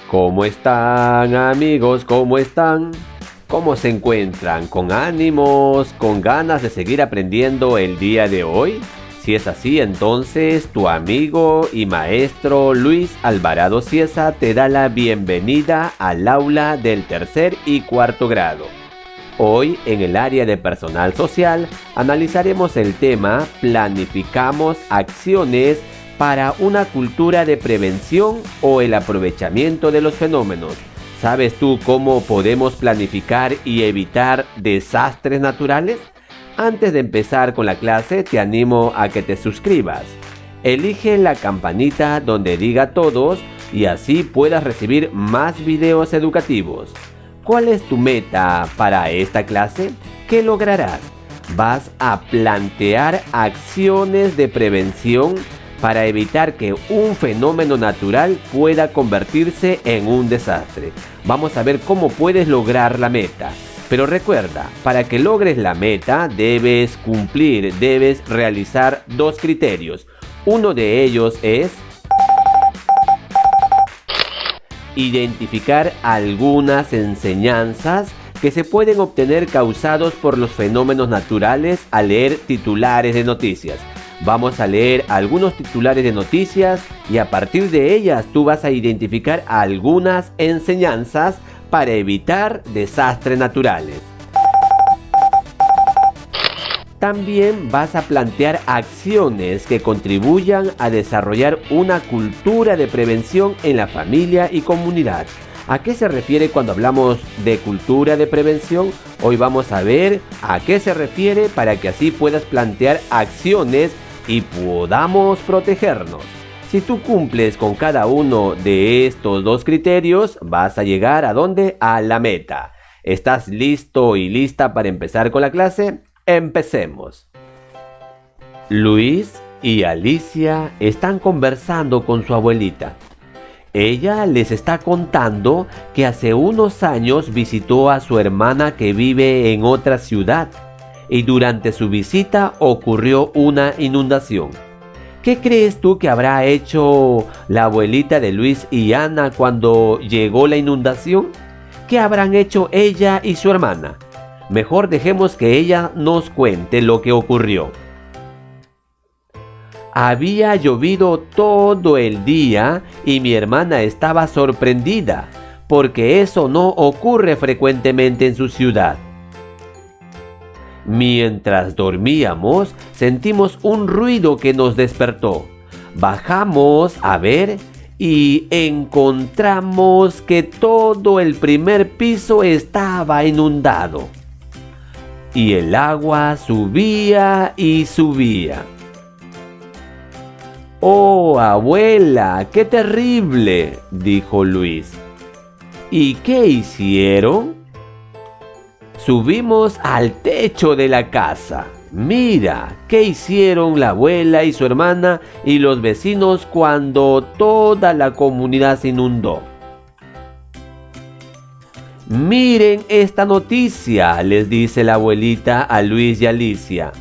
¿Cómo están, amigos? ¿Cómo están? ¿Cómo se encuentran? ¿Con ánimos? ¿Con ganas de seguir aprendiendo el día de hoy? Si es así, entonces tu amigo y maestro Luis Alvarado Cieza te da la bienvenida al aula del tercer y cuarto grado. Hoy, en el área de personal social, analizaremos el tema Planificamos acciones para una cultura de prevención o el aprovechamiento de los fenómenos. ¿Sabes tú cómo podemos planificar y evitar desastres naturales? Antes de empezar con la clase, te animo a que te suscribas. Elige la campanita donde diga todos y así puedas recibir más videos educativos. ¿Cuál es tu meta para esta clase? ¿Qué lograrás? Vas a plantear acciones de prevención para evitar que un fenómeno natural pueda convertirse en un desastre. Vamos a ver cómo puedes lograr la meta. Pero recuerda, para que logres la meta debes realizar dos criterios. Uno de ellos es identificar algunas enseñanzas que se pueden obtener causados por los fenómenos naturales al leer titulares de noticias. Vamos a leer algunos titulares de noticias y a partir de ellas tú vas a identificar algunas enseñanzas para evitar desastres naturales. También vas a plantear acciones que contribuyan a desarrollar una cultura de prevención en la familia y comunidad. ¿A qué se refiere cuando hablamos de cultura de prevención? Hoy vamos a ver a qué se refiere para que así puedas plantear acciones y podamos protegernos. Si tú cumples con cada uno de estos dos criterios, vas a llegar ¿a dónde? A la meta. ¿Estás listo y lista para empezar con la clase? Empecemos. Luis y Alicia están conversando con su abuelita. Ella les está contando que hace unos años visitó a su hermana que vive en otra ciudad y durante su visita ocurrió una inundación. ¿Qué crees tú que habrá hecho la abuelita de Luis y Ana cuando llegó la inundación? ¿Qué habrán hecho ella y su hermana? Mejor dejemos que ella nos cuente lo que ocurrió. Había llovido todo el día y mi hermana estaba sorprendida, porque eso no ocurre frecuentemente en su ciudad. Mientras dormíamos, sentimos un ruido que nos despertó. Bajamos a ver y encontramos que todo el primer piso estaba inundado. Y el agua subía y subía. ¡Oh, abuela! ¡Qué terrible!, dijo Luis. ¿Y qué hicieron? Subimos al techo de la casa. Mira, ¿qué hicieron la abuela y su hermana y los vecinos cuando toda la comunidad se inundó? Miren esta noticia, les dice la abuelita a Luis y Alicia.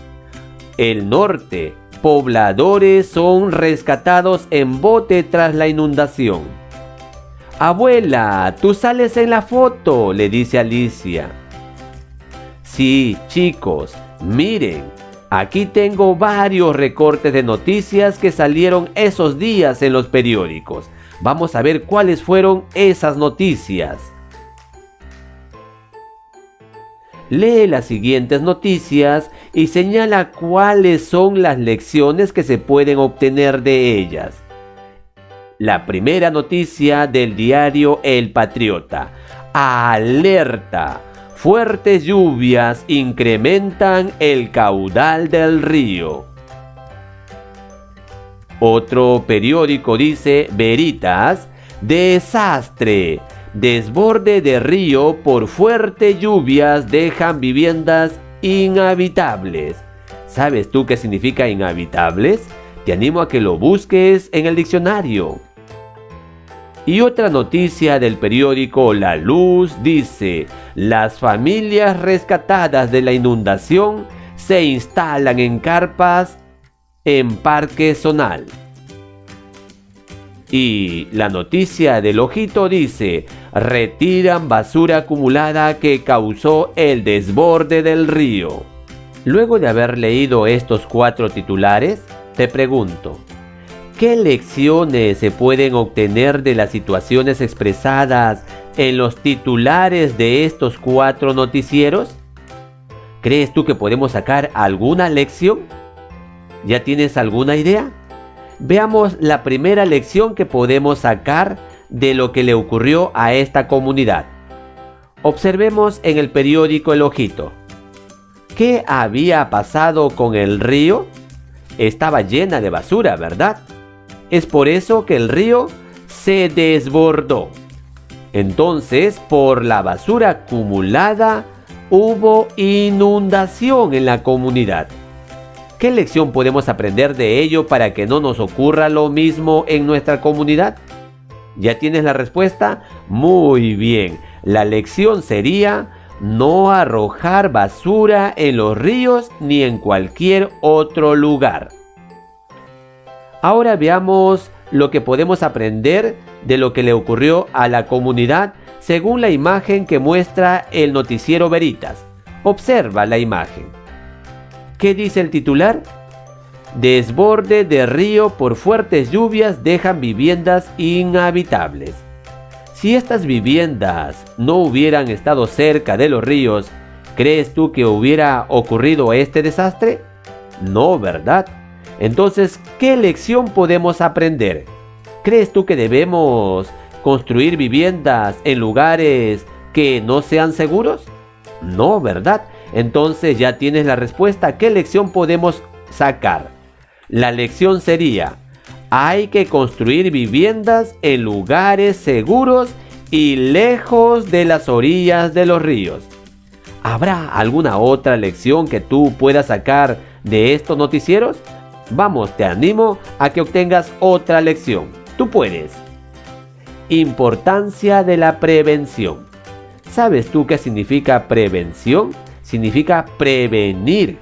El norte, pobladores son rescatados en bote tras la inundación. Abuela, tú sales en la foto, le dice Alicia. Sí, chicos, miren, aquí tengo varios recortes de noticias que salieron esos días en los periódicos. Vamos a ver cuáles fueron esas noticias. Lee las siguientes noticias y señala cuáles son las lecciones que se pueden obtener de ellas. La primera noticia del diario El Patriota. ¡Alerta! Fuertes lluvias incrementan el caudal del río. Otro periódico dice, Veritas, desastre. Desborde de río por fuertes lluvias dejan viviendas inhabitables. ¿Sabes tú qué significa inhabitables? Te animo a que lo busques en el diccionario. Y otra noticia del periódico La Luz dice, las familias rescatadas de la inundación se instalan en carpas en Parque Zonal. Y la noticia del ojito dice: retiran basura acumulada que causó el desborde del río. Luego de haber leído estos 4 titulares, te pregunto, ¿qué lecciones se pueden obtener de las situaciones expresadas en los titulares de estos 4 noticieros? ¿Crees tú que podemos sacar alguna lección? ¿Ya tienes alguna idea? Veamos la primera lección que podemos sacar de lo que le ocurrió a esta comunidad. Observemos en el periódico El Ojito. ¿Qué había pasado con el río? Estaba llena de basura, ¿verdad? Es por eso que el río se desbordó. Entonces, por la basura acumulada, hubo inundación en la comunidad. ¿Qué lección podemos aprender de ello para que no nos ocurra lo mismo en nuestra comunidad? ¿Ya tienes la respuesta? Muy bien. La lección sería no arrojar basura en los ríos ni en cualquier otro lugar. Ahora veamos lo que podemos aprender de lo que le ocurrió a la comunidad según la imagen que muestra el noticiero Veritas. Observa la imagen. ¿Qué dice el titular? Desborde de río por fuertes lluvias dejan viviendas inhabitables. Si estas viviendas no hubieran estado cerca de los ríos, ¿crees tú que hubiera ocurrido este desastre? No, ¿verdad? Entonces, ¿qué lección podemos aprender? ¿Crees tú que debemos construir viviendas en lugares que no sean seguros? No, ¿verdad? Entonces ya tienes la respuesta. ¿Qué lección podemos sacar? La lección sería: hay que construir viviendas en lugares seguros y lejos de las orillas de los ríos. ¿Habrá alguna otra lección que tú puedas sacar de estos noticieros? Vamos, te animo a que obtengas otra lección. Tú puedes. Importancia de la prevención. ¿Sabes tú qué significa prevención? Significa prevenir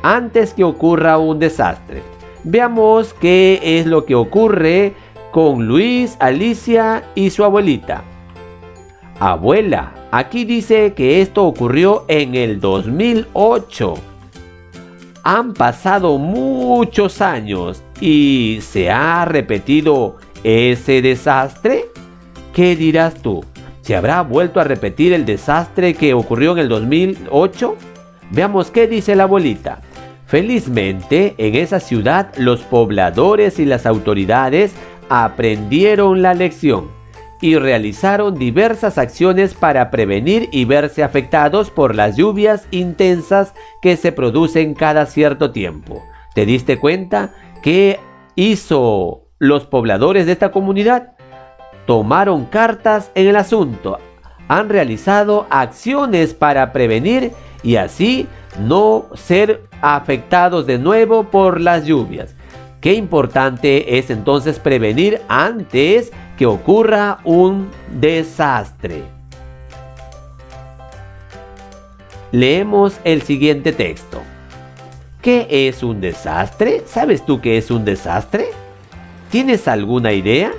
antes que ocurra un desastre. Veamos qué es lo que ocurre con Luis, Alicia y su abuelita. Abuela, aquí dice que esto ocurrió en el 2008. Han pasado muchos años y ¿se ha repetido ese desastre? ¿Qué dirás tú? ¿Se habrá vuelto a repetir el desastre que ocurrió en el 2008? Veamos qué dice la abuelita. Felizmente, en esa ciudad los pobladores y las autoridades aprendieron la lección y realizaron diversas acciones para prevenir y verse afectados por las lluvias intensas que se producen cada cierto tiempo. ¿Te diste cuenta qué hizo los pobladores de esta comunidad? Tomaron cartas en el asunto, han realizado acciones para prevenir y así no ser afectados de nuevo por las lluvias. Qué importante es entonces prevenir antes que ocurra un desastre. Leemos el siguiente texto. ¿Qué es un desastre? ¿Sabes tú qué es un desastre? ¿Tienes alguna idea?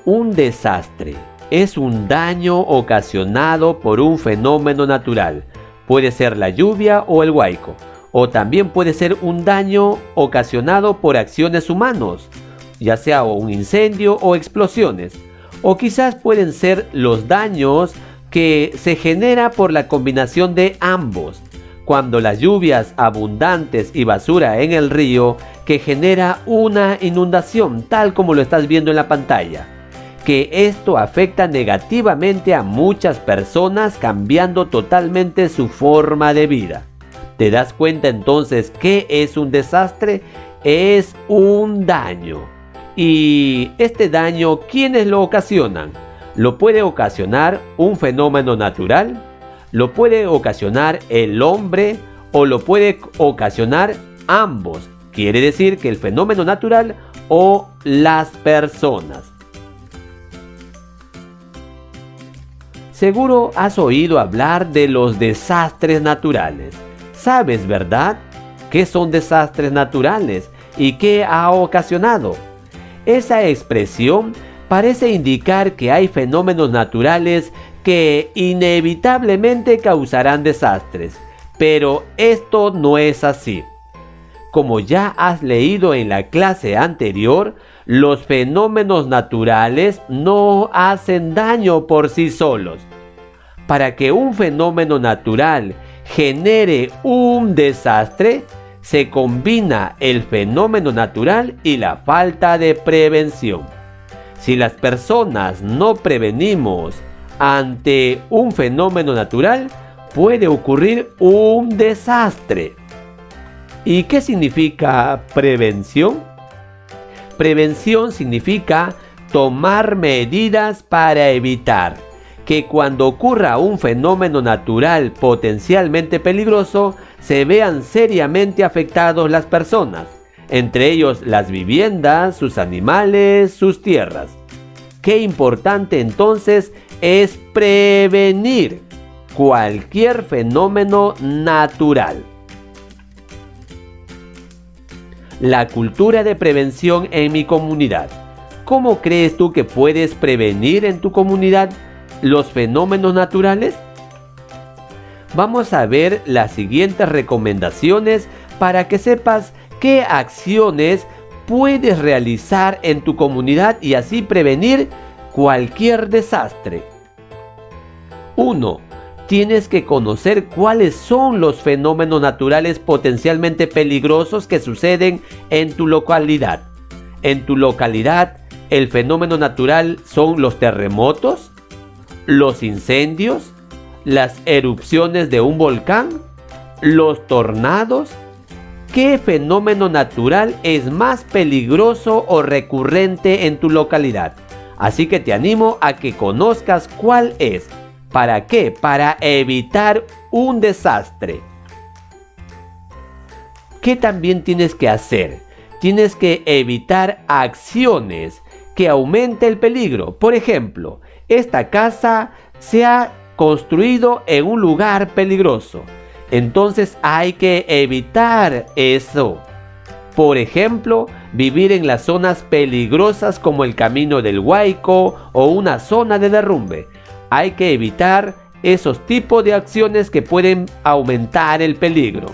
Un desastre es un daño ocasionado por un fenómeno natural. Puede ser la lluvia o el huaico, o también puede ser un daño ocasionado por acciones humanos, ya sea un incendio o explosiones, o quizás pueden ser los daños que se genera por la combinación de ambos, cuando las lluvias abundantes y basura en el río que genera una inundación, tal como lo estás viendo en la pantalla, que esto afecta negativamente a muchas personas, cambiando totalmente su forma de vida. ¿Te das cuenta entonces qué es un desastre? Es un daño. Y este daño, ¿quiénes lo ocasionan? Lo puede ocasionar un fenómeno natural, lo puede ocasionar el hombre o lo puede ocasionar ambos. Quiere decir que el fenómeno natural o las personas. Seguro has oído hablar de los desastres naturales. ¿Sabes, verdad? ¿Qué son desastres naturales y qué ha ocasionado? Esa expresión parece indicar que hay fenómenos naturales que inevitablemente causarán desastres, pero esto no es así. Como ya has leído en la clase anterior, los fenómenos naturales no hacen daño por sí solos. Para que un fenómeno natural genere un desastre, se combina el fenómeno natural y la falta de prevención. Si las personas no prevenimos ante un fenómeno natural, puede ocurrir un desastre. ¿Y qué significa prevención? Prevención significa tomar medidas para evitar que cuando ocurra un fenómeno natural potencialmente peligroso, se vean seriamente afectados las personas, entre ellos las viviendas, sus animales, sus tierras. Qué importante entonces es prevenir cualquier fenómeno natural. La cultura de prevención en mi comunidad. ¿Cómo crees tú que puedes prevenir en tu comunidad los fenómenos naturales? Vamos a ver las siguientes recomendaciones para que sepas qué acciones puedes realizar en tu comunidad y así prevenir cualquier desastre. 1. Tienes que conocer cuáles son los fenómenos naturales potencialmente peligrosos que suceden en tu localidad. En tu localidad, el fenómeno natural son los terremotos, los incendios, las erupciones de un volcán, los tornados. ¿Qué fenómeno natural es más peligroso o recurrente en tu localidad? Así que te animo a que conozcas cuál es. ¿Para qué? Para evitar un desastre. ¿Qué también tienes que hacer? Tienes que evitar acciones que aumenten el peligro. Por ejemplo, esta casa se ha construido en un lugar peligroso. Entonces hay que evitar eso. Por ejemplo, vivir en las zonas peligrosas como el Camino del Huayco o una zona de derrumbe. Hay que evitar esos tipos de acciones que pueden aumentar el peligro.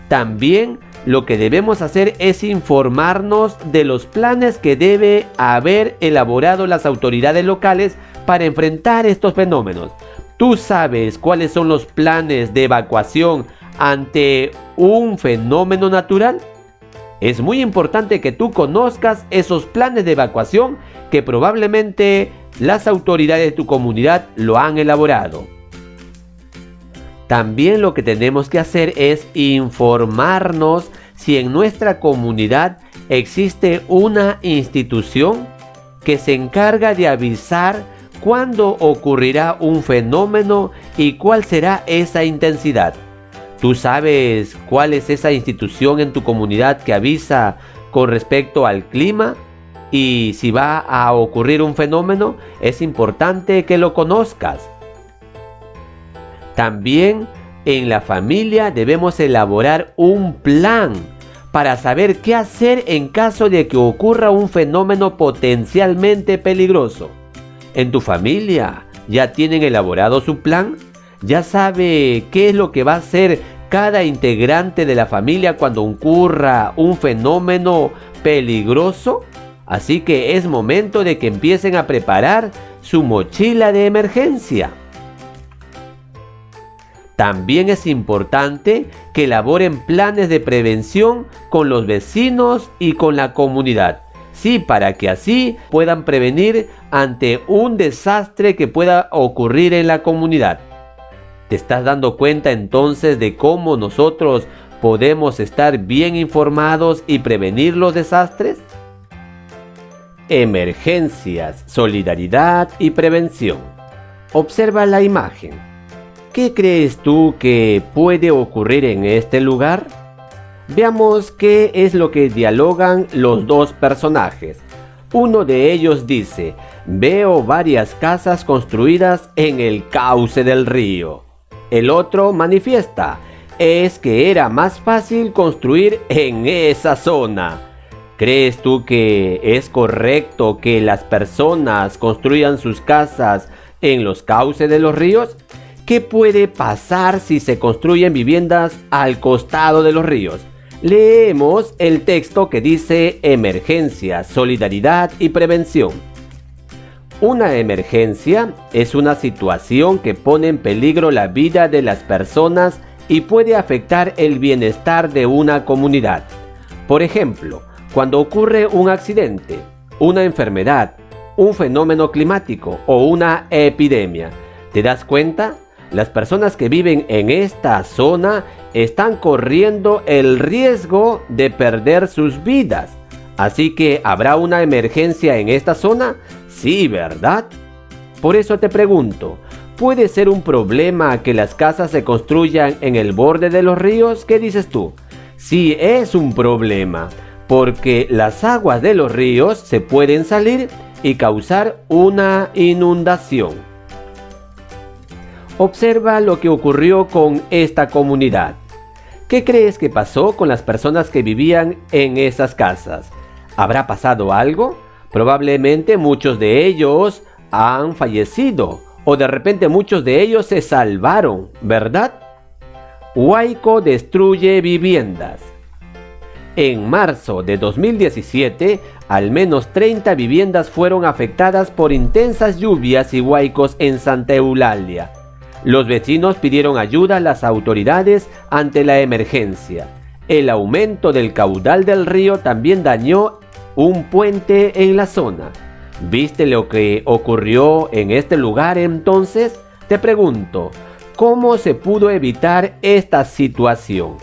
También lo que debemos hacer es informarnos de los planes que debe haber elaborado las autoridades locales para enfrentar estos fenómenos. ¿Tú sabes cuáles son los planes de evacuación ante un fenómeno natural? Es muy importante que tú conozcas esos planes de evacuación que probablemente las autoridades de tu comunidad lo han elaborado. También lo que tenemos que hacer es informarnos si en nuestra comunidad existe una institución que se encarga de avisar cuándo ocurrirá un fenómeno y cuál será esa intensidad. ¿Tú sabes cuál es esa institución en tu comunidad que avisa con respecto al clima? Y si va a ocurrir un fenómeno, es importante que lo conozcas. También en la familia debemos elaborar un plan para saber qué hacer en caso de que ocurra un fenómeno potencialmente peligroso. ¿En tu familia ya tienen elaborado su plan? ¿Ya sabe qué es lo que va a hacer cada integrante de la familia cuando ocurra un fenómeno peligroso? Así que es momento de que empiecen a preparar su mochila de emergencia. También es importante que elaboren planes de prevención con los vecinos y con la comunidad. Sí, para que así puedan prevenir ante un desastre que pueda ocurrir en la comunidad. ¿Te estás dando cuenta entonces de cómo nosotros podemos estar bien informados y prevenir los desastres? Emergencias, solidaridad y prevención. Observa la imagen. ¿Qué crees tú que puede ocurrir en este lugar? Veamos qué es lo que dialogan los dos personajes. Uno de ellos dice: veo varias casas construidas en el cauce del río. El otro manifiesta: es que era más fácil construir en esa zona. ¿Crees tú que es correcto que las personas construyan sus casas en los cauces de los ríos? ¿Qué puede pasar si se construyen viviendas al costado de los ríos? Leemos el texto que dice emergencia, solidaridad y prevención. Una emergencia es una situación que pone en peligro la vida de las personas y puede afectar el bienestar de una comunidad. Por ejemplo, cuando ocurre un accidente, una enfermedad, un fenómeno climático o una epidemia, ¿te das cuenta? Las personas que viven en esta zona están corriendo el riesgo de perder sus vidas. Así que, ¿habrá una emergencia en esta zona? Sí, ¿verdad? Por eso te pregunto, ¿puede ser un problema que las casas se construyan en el borde de los ríos? ¿Qué dices tú? Sí, es un problema, porque las aguas de los ríos se pueden salir y causar una inundación. Observa lo que ocurrió con esta comunidad. ¿Qué crees que pasó con las personas que vivían en esas casas? ¿Habrá pasado algo? Probablemente muchos de ellos han fallecido o de repente muchos de ellos se salvaron, ¿verdad? Huayco destruye viviendas. En marzo de 2017, al menos 30 viviendas fueron afectadas por intensas lluvias y huaicos en Santa Eulalia. Los vecinos pidieron ayuda a las autoridades ante la emergencia. El aumento del caudal del río también dañó un puente en la zona. ¿Viste lo que ocurrió en este lugar entonces? Te pregunto, ¿cómo se pudo evitar esta situación?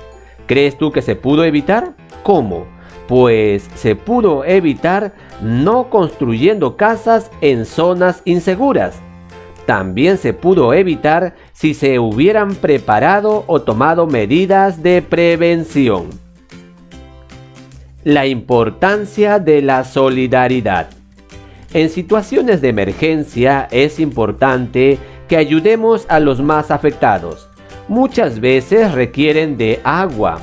¿Crees tú que se pudo evitar? ¿Cómo? Pues se pudo evitar no construyendo casas en zonas inseguras. También se pudo evitar si se hubieran preparado o tomado medidas de prevención. La importancia de la solidaridad. En situaciones de emergencia es importante que ayudemos a los más afectados. Muchas veces requieren de agua,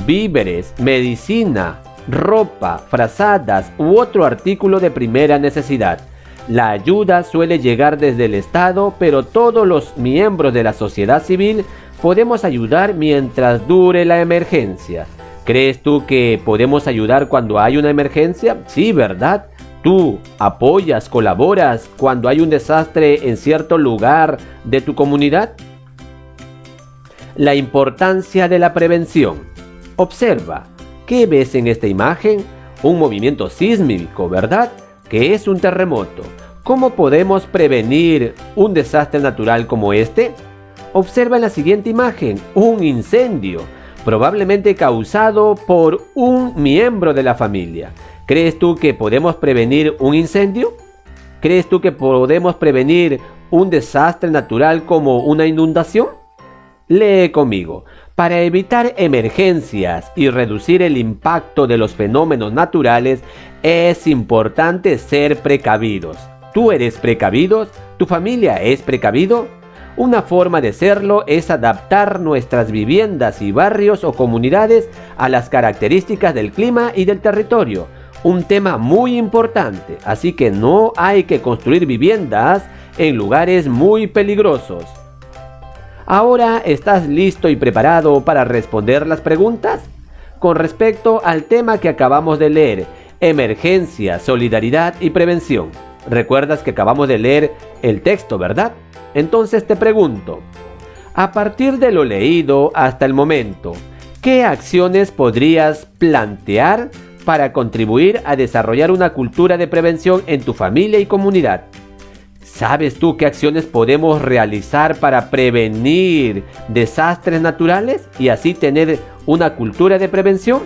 víveres, medicina, ropa, frazadas u otro artículo de primera necesidad. La ayuda suele llegar desde el Estado, pero todos los miembros de la sociedad civil podemos ayudar mientras dure la emergencia. ¿Crees tú que podemos ayudar cuando hay una emergencia? Sí, ¿verdad? ¿Tú apoyas, colaboras cuando hay un desastre en cierto lugar de tu comunidad? La importancia de la prevención. Observa, ¿qué ves en esta imagen? Un movimiento sísmico, ¿verdad? ¿Qué es un terremoto? ¿Cómo podemos prevenir un desastre natural como este? Observa en la siguiente imagen, un incendio, probablemente causado por un miembro de la familia. ¿Crees tú que podemos prevenir un incendio? ¿Crees tú que podemos prevenir un desastre natural como una inundación? Lee conmigo. Para evitar emergencias y reducir el impacto de los fenómenos naturales, es importante ser precavidos. ¿Tú eres precavido? ¿Tu familia es precavido? Una forma de serlo es adaptar nuestras viviendas y barrios o comunidades a las características del clima y del territorio. Un tema muy importante, así que no hay que construir viviendas en lugares muy peligrosos. ¿Ahora estás listo y preparado para responder las preguntas? Con respecto al tema que acabamos de leer, emergencia, solidaridad y prevención. ¿Recuerdas que acabamos de leer el texto, verdad? Entonces te pregunto, a partir de lo leído hasta el momento, ¿qué acciones podrías plantear para contribuir a desarrollar una cultura de prevención en tu familia y comunidad? ¿Sabes tú qué acciones podemos realizar para prevenir desastres naturales y así tener una cultura de prevención?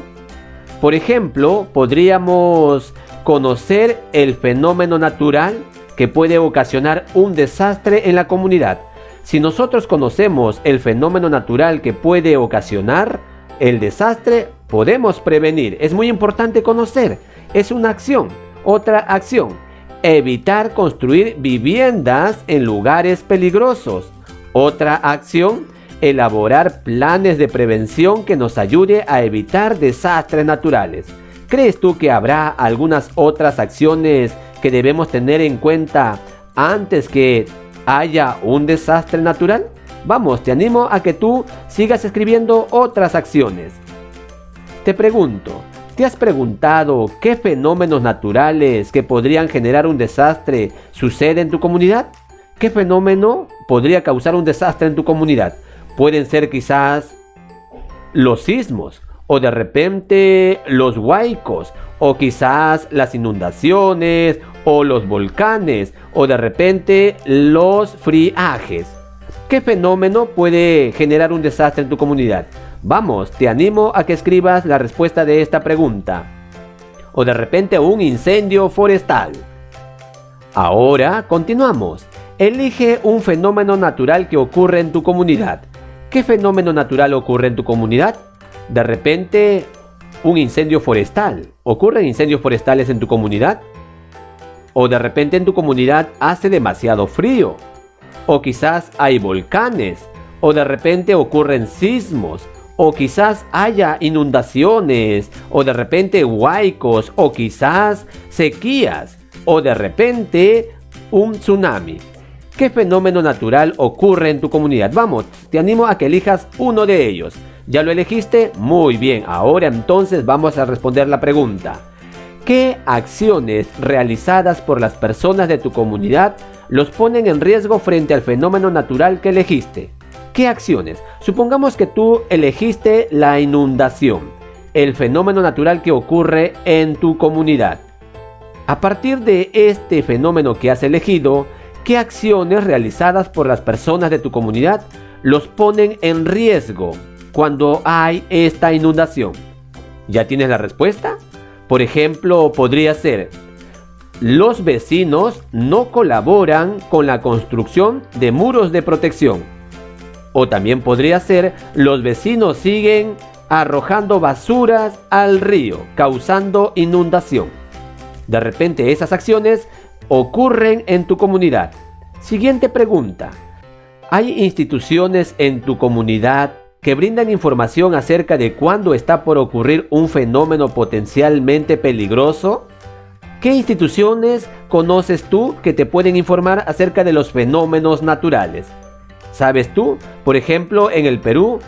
Por ejemplo, podríamos conocer el fenómeno natural que puede ocasionar un desastre en la comunidad. Si nosotros conocemos el fenómeno natural que puede ocasionar el desastre, podemos prevenir. Es muy importante conocer. Es una acción. Otra acción. Evitar construir viviendas en lugares peligrosos. Otra acción, elaborar planes de prevención que nos ayude a evitar desastres naturales. ¿Crees tú que habrá algunas otras acciones que debemos tener en cuenta antes que haya un desastre natural? Vamos, te animo a que tú sigas escribiendo otras acciones. Te pregunto, ¿te has preguntado qué fenómenos naturales que podrían generar un desastre suceden en tu comunidad? ¿Qué fenómeno podría causar un desastre en tu comunidad? Pueden ser quizás los sismos, o de repente los huaicos, o quizás las inundaciones, o los volcanes, o de repente los friajes. ¿Qué fenómeno puede generar un desastre en tu comunidad? Vamos, te animo a que escribas la respuesta de esta pregunta. O de repente un incendio forestal. Ahora continuamos. Elige un fenómeno natural que ocurre en tu comunidad. ¿Qué fenómeno natural ocurre en tu comunidad? De repente, un incendio forestal. ¿Ocurren incendios forestales en tu comunidad? O de repente en tu comunidad hace demasiado frío. O quizás hay volcanes. O de repente ocurren sismos. O quizás haya inundaciones. O de repente huaicos. O quizás sequías. O de repente un tsunami. ¿Qué fenómeno natural ocurre en tu comunidad? Vamos, te animo a que elijas uno de ellos. ¿Ya lo elegiste? Muy bien, ahora entonces vamos a responder la pregunta. ¿Qué acciones realizadas por las personas de tu comunidad los ponen en riesgo frente al fenómeno natural que elegiste? ¿Qué acciones? Supongamos que tú elegiste la inundación, el fenómeno natural que ocurre en tu comunidad. A partir de este fenómeno que has elegido, ¿qué acciones realizadas por las personas de tu comunidad los ponen en riesgo cuando hay esta inundación? ¿Ya tienes la respuesta? Por ejemplo, podría ser: los vecinos no colaboran con la construcción de muros de protección. O también podría ser: los vecinos siguen arrojando basuras al río, causando inundación. De repente esas acciones ocurren en tu comunidad. Siguiente pregunta. ¿Hay instituciones en tu comunidad que brindan información acerca de cuándo está por ocurrir un fenómeno potencialmente peligroso? ¿Qué instituciones conoces tú que te pueden informar acerca de los fenómenos naturales? ¿Sabes tú? Por ejemplo, en el Perú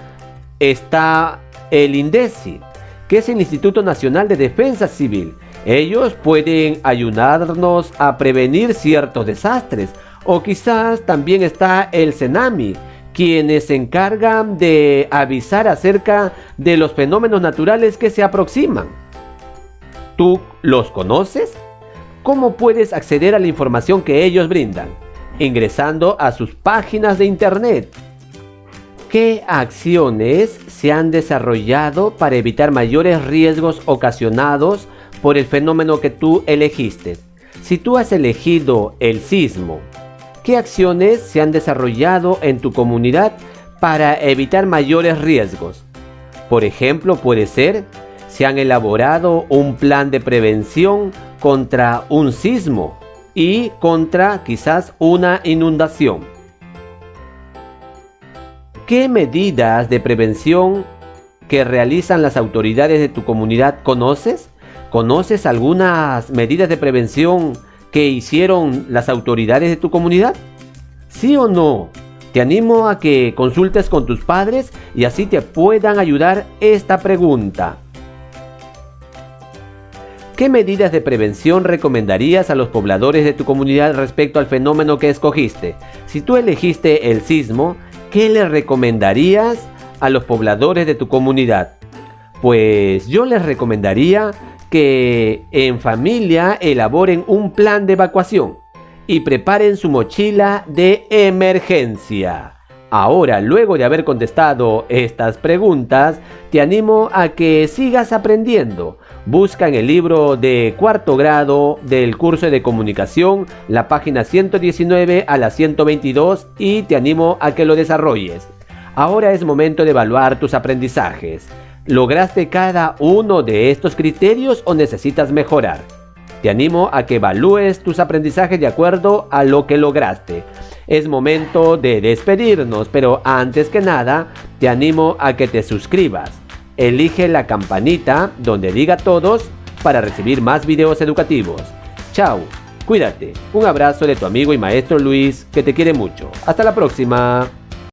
está el INDECI, que es el Instituto Nacional de Defensa Civil. Ellos pueden ayudarnos a prevenir ciertos desastres. O quizás también está el CENAMI, quienes se encargan de avisar acerca de los fenómenos naturales que se aproximan. ¿Tú los conoces? ¿Cómo puedes acceder a la información que ellos brindan? Ingresando a sus páginas de internet. ¿Qué acciones se han desarrollado para evitar mayores riesgos ocasionados por el fenómeno que tú elegiste? Si tú has elegido el sismo, ¿qué acciones se han desarrollado en tu comunidad para evitar mayores riesgos? Por ejemplo, puede ser: se han elaborado un plan de prevención contra un sismo y contra quizás una inundación. ¿Qué medidas de prevención que realizan las autoridades de tu comunidad conoces? ¿Conoces algunas medidas de prevención que hicieron las autoridades de tu comunidad? ¿Sí o no? Te animo a que consultes con tus padres y así te puedan ayudar esta pregunta. ¿Qué medidas de prevención recomendarías a los pobladores de tu comunidad respecto al fenómeno que escogiste? Si tú elegiste el sismo, ¿qué les recomendarías a los pobladores de tu comunidad? Pues yo les recomendaría que en familia elaboren un plan de evacuación y preparen su mochila de emergencia. Ahora, luego de haber contestado estas preguntas, te animo a que sigas aprendiendo. Busca en el libro de cuarto grado del curso de comunicación la página 119 a la 122 y te animo a que lo desarrolles. Ahora es momento de evaluar tus aprendizajes. ¿Lograste cada uno de estos criterios o necesitas mejorar? Te animo a que evalúes tus aprendizajes de acuerdo a lo que lograste. Es momento de despedirnos, pero antes que nada, te animo a que te suscribas. Elige la campanita donde diga todos para recibir más videos educativos. Chao, cuídate. Un abrazo de tu amigo y maestro Luis, que te quiere mucho. Hasta la próxima.